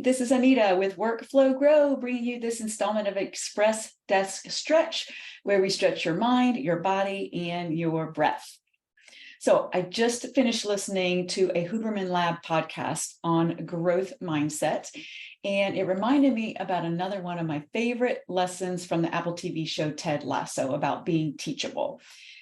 this is Anita with Work, Flow, Grow, bringing you this installment of Express Desk Stretch, where we stretch your mind, your body, and your breath. So I just finished listening to a Huberman Lab podcast on growth mindset, and it reminded me about another one of my favorite lessons from the Apple TV show Ted Lasso about being teachable.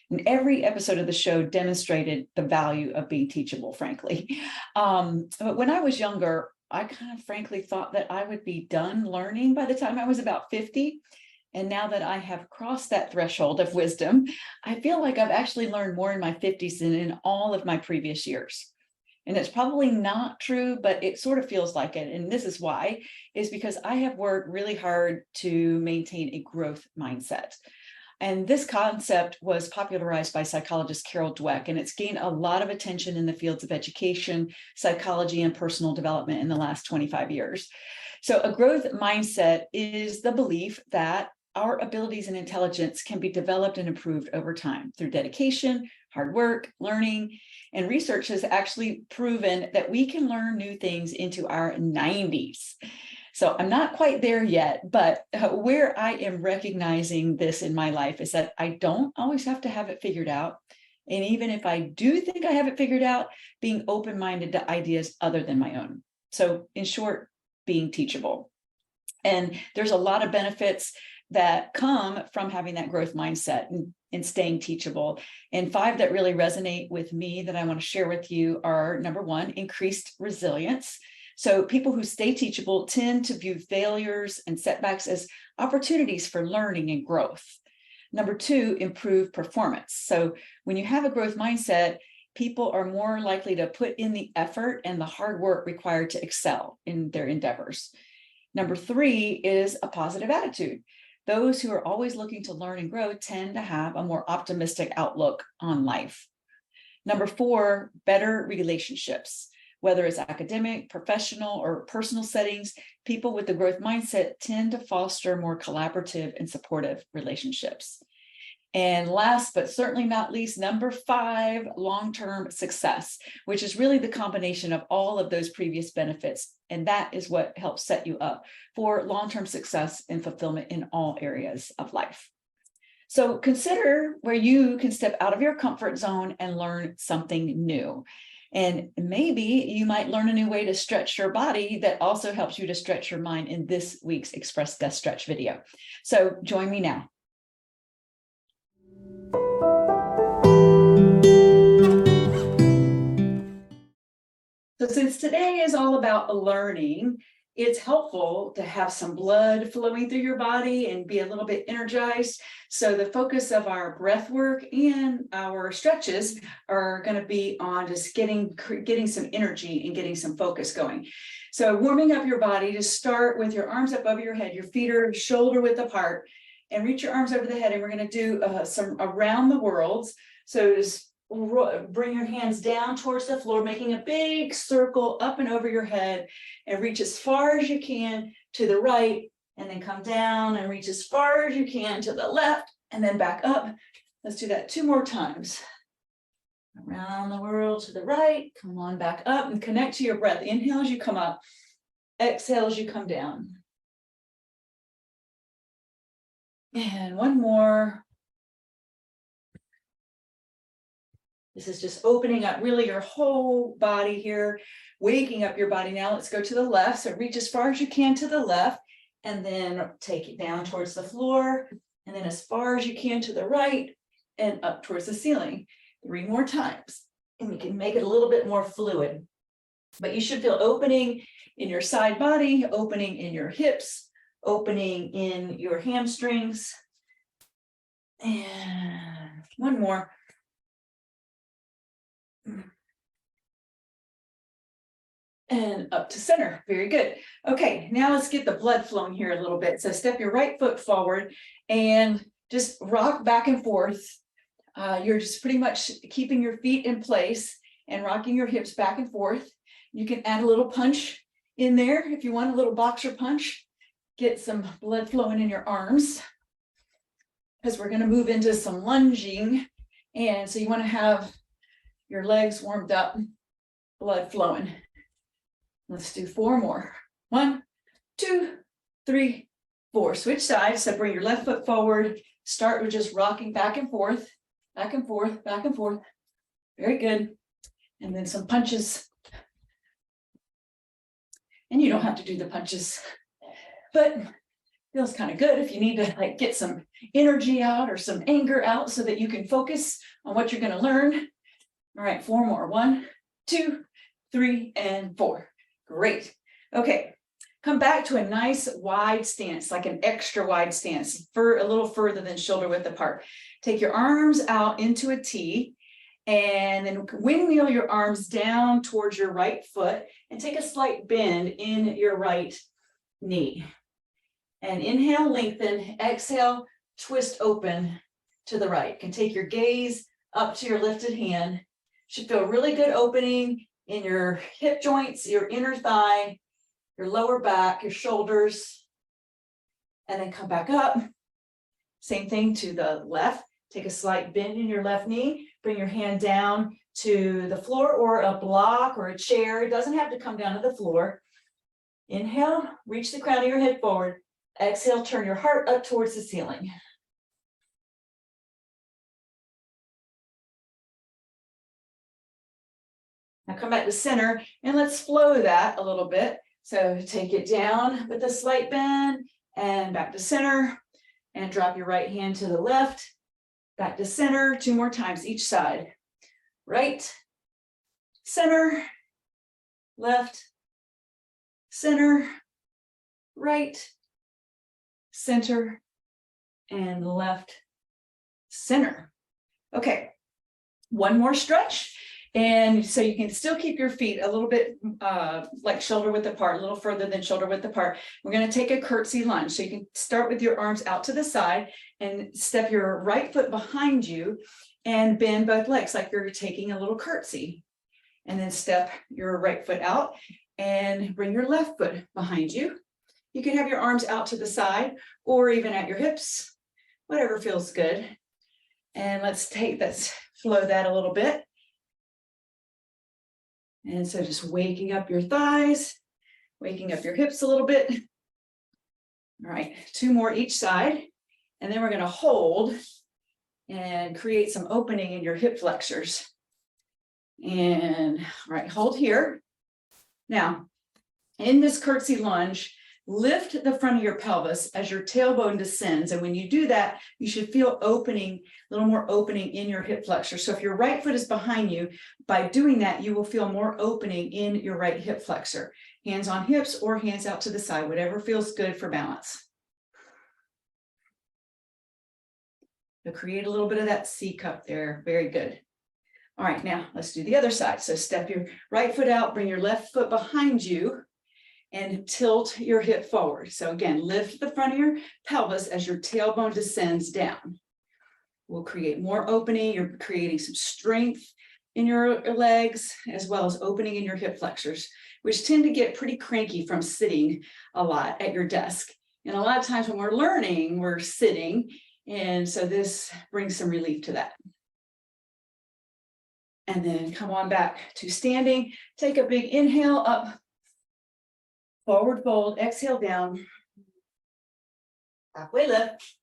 And every episode of the show demonstrated the value of being teachable, frankly. But when I was younger, I kind of frankly thought that I would be done learning by the time I was about 50. And now that I have crossed that threshold of wisdom, I feel like I've actually learned more in my 50s than in all of my previous years. And it's probably not true, but it sort of feels like it. And this is why, is because I have worked really hard to maintain a growth mindset. And this concept was popularized by psychologist Carol Dweck, and it's gained a lot of attention in the fields of education, psychology, and personal development in the last 25 years. So a growth mindset is the belief that our abilities and intelligence can be developed and improved over time through dedication, hard work, learning, and research has actually proven that we can learn new things into our 90s. So I'm not quite there yet, but where I am recognizing this in my life is that I don't always have to have it figured out. And even if I do think I have it figured out, being open-minded to ideas other than my own. So in short, being teachable. And there's a lot of benefits that come from having that growth mindset and staying teachable. And 5 that really resonate with me that I want to share with you are, number 1, increased resilience. So people who stay teachable tend to view failures and setbacks as opportunities for learning and growth. Number 2, improved performance. So when you have a growth mindset, people are more likely to put in the effort and the hard work required to excel in their endeavors. Number 3 is a positive attitude. Those who are always looking to learn and grow tend to have a more optimistic outlook on life. Number 4, better relationships. Whether it's academic, professional, or personal settings, people with the growth mindset tend to foster more collaborative and supportive relationships. And last, but certainly not least, number 5, long-term success, which is really the combination of all of those previous benefits. And that is what helps set you up for long-term success and fulfillment in all areas of life. So consider where you can step out of your comfort zone and learn something new. And maybe you might learn a new way to stretch your body that also helps you to stretch your mind in this week's Express Desk Stretch video. So join me now. So since today is all about learning, it's helpful to have some blood flowing through your body and be a little bit energized. So the focus of our breath work and our stretches are going to be on just getting some energy and getting some focus going. So warming up your body, to start with your arms up over your head, your feet are shoulder width apart, and reach your arms over the head. And we're going to do some around the worlds. So just bring your hands down towards the floor, making a big circle up and over your head, and reach as far as you can to the right, and then come down and reach as far as you can to the left, and then back up. Let's do that 2 more times. Around the world to the right, come on back up and connect to your breath. Inhale as you come up, exhale as you come down. And 1 more. This is just opening up really your whole body here, waking up your body. Now let's go to the left. So reach as far as you can to the left, and then take it down towards the floor, and then as far as you can to the right and up towards the ceiling. 3 more times, and you can make it a little bit more fluid. But you should feel opening in your side body, opening in your hips, opening in your hamstrings. And 1 more. And up to center. Very good. Okay, now let's get the blood flowing here a little bit. So step your right foot forward and just rock back and forth. You're just pretty much keeping your feet in place and rocking your hips back and forth. You can add a little punch in there if you want, a little boxer punch. Get some blood flowing in your arms, because we're going to move into some lunging. And so you want to have your legs warmed up, blood flowing. Let's do 4 more. 1, 2, 3, 4. Switch sides. So bring your left foot forward. Start with just rocking back and forth, back and forth, back and forth. Very good. And then some punches. And you don't have to do the punches, but feels kind of good if you need to like get some energy out or some anger out so that you can focus on what you're going to learn. All right, 4 more. 1, 2, 3, and 4. Great. Okay. Come back to a nice wide stance, like an extra wide stance, for a little further than shoulder width apart. Take your arms out into a T, and then windmill your arms down towards your right foot and take a slight bend in your right knee. And inhale, lengthen, exhale, twist open to the right. You can take your gaze up to your lifted hand. Should feel really good opening in your hip joints, your inner thigh, your lower back, your shoulders, and then come back up. Same thing to the left. Take a slight bend in your left knee. Bring your hand down to the floor or a block or a chair. It doesn't have to come down to the floor. Inhale, reach the crown of your head forward. Exhale, turn your heart up towards the ceiling. Now come back to center and let's flow that a little bit. So take it down with a slight bend and back to center, and drop your right hand to the left, back to center, 2 more times each side. Right, center, left, center, right, center, and left, center. Okay, 1 more stretch. And so you can still keep your feet a little bit like shoulder width apart, a little further than shoulder width apart. We're going to take a curtsy lunge. So you can start with your arms out to the side and step your right foot behind you and bend both legs like you're taking a little curtsy. And then step your right foot out and bring your left foot behind you. You can have your arms out to the side or even at your hips, whatever feels good. And let's flow that a little bit. And so just waking up your thighs, waking up your hips a little bit. All right, 2 more each side. And then we're going to hold and create some opening in your hip flexors. And all right, hold here. Now, in this curtsy lunge, lift the front of your pelvis as your tailbone descends. And when you do that, you should feel opening, a little more opening in your hip flexor. So if your right foot is behind you, by doing that, you will feel more opening in your right hip flexor. Hands on hips or hands out to the side, whatever feels good for balance. So create a little bit of that C cup there. Very good. All right, now let's do the other side. So step your right foot out, bring your left foot behind you, and tilt your hip forward. So again, lift the front of your pelvis as your tailbone descends down. We'll create more opening. You're creating some strength in your legs, as well as opening in your hip flexors, which tend to get pretty cranky from sitting a lot at your desk. And a lot of times when we're learning, we're sitting. And so this brings some relief to that. And then come on back to standing. Take a big inhale up. Forward fold, exhale down, halfway lift,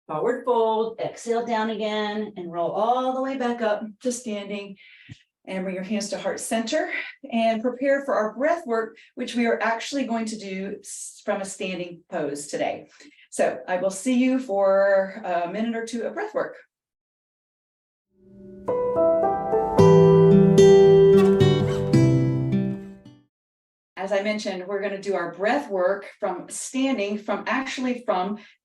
forward fold, exhale down again, and roll all the way back up to standing. And bring your hands to heart center and prepare for our breath work, which we are actually going to do from a standing pose today. So I will see you for a minute or 2 of breath work. As I mentioned, we're going to do our breath work from standing, from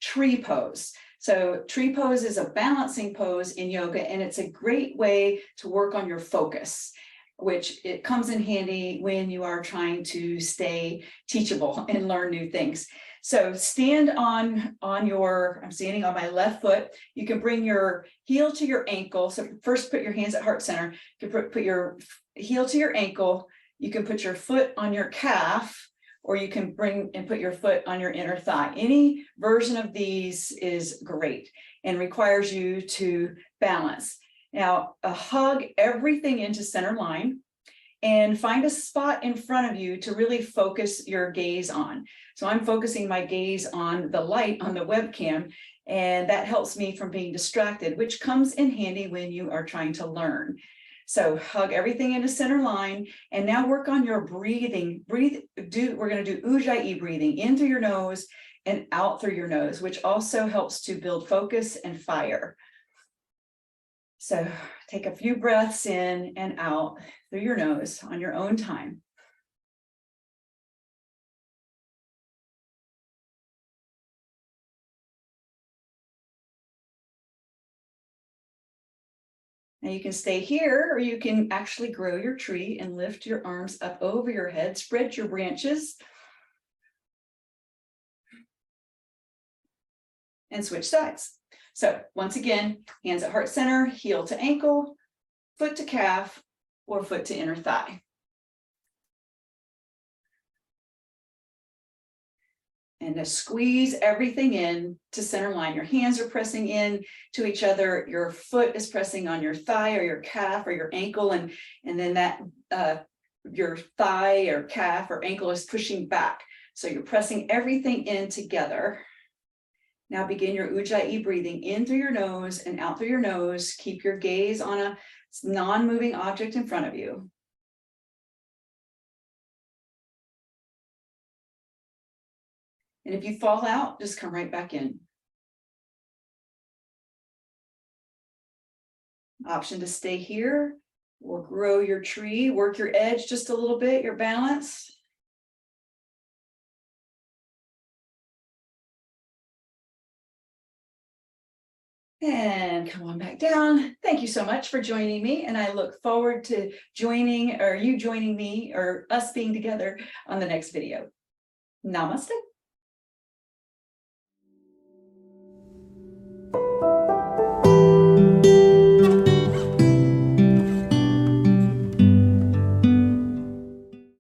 tree pose. So tree pose is a balancing pose in yoga, and it's a great way to work on your focus, which it comes in handy when you are trying to stay teachable and learn new things. So stand I'm standing on my left foot. You can bring your heel to your ankle. So first put your hands at heart center. You can put your heel to your ankle. You can put your foot on your calf, or you can put your foot on your inner thigh. Any version of these is great and requires you to balance. Now, hug everything into center line and find a spot in front of you to really focus your gaze on. So I'm focusing my gaze on the light on the webcam, and that helps me from being distracted, which comes in handy when you are trying to learn. So hug everything into center line, and now work on your breathing. We're going to do Ujjayi breathing in through your nose and out through your nose, which also helps to build focus and fire. So take a few breaths in and out through your nose on your own time. Now you can stay here, or you can actually grow your tree and lift your arms up over your head, spread your branches, and switch sides. So once again, hands at heart center, heel to ankle, foot to calf, or foot to inner thigh. And to squeeze everything in to center line. Your hands are pressing in to each other. Your foot is pressing on your thigh or your calf or your ankle. And then that your thigh or calf or ankle is pushing back. So you're pressing everything in together. Now begin your Ujjayi breathing in through your nose and out through your nose. Keep your gaze on a non-moving object in front of you. And if you fall out, just come right back in. Option to stay here or grow your tree, work your edge just a little bit, your balance. And come on back down. Thank you so much for joining me. And I look forward to you joining me or us being together on the next video. Namaste.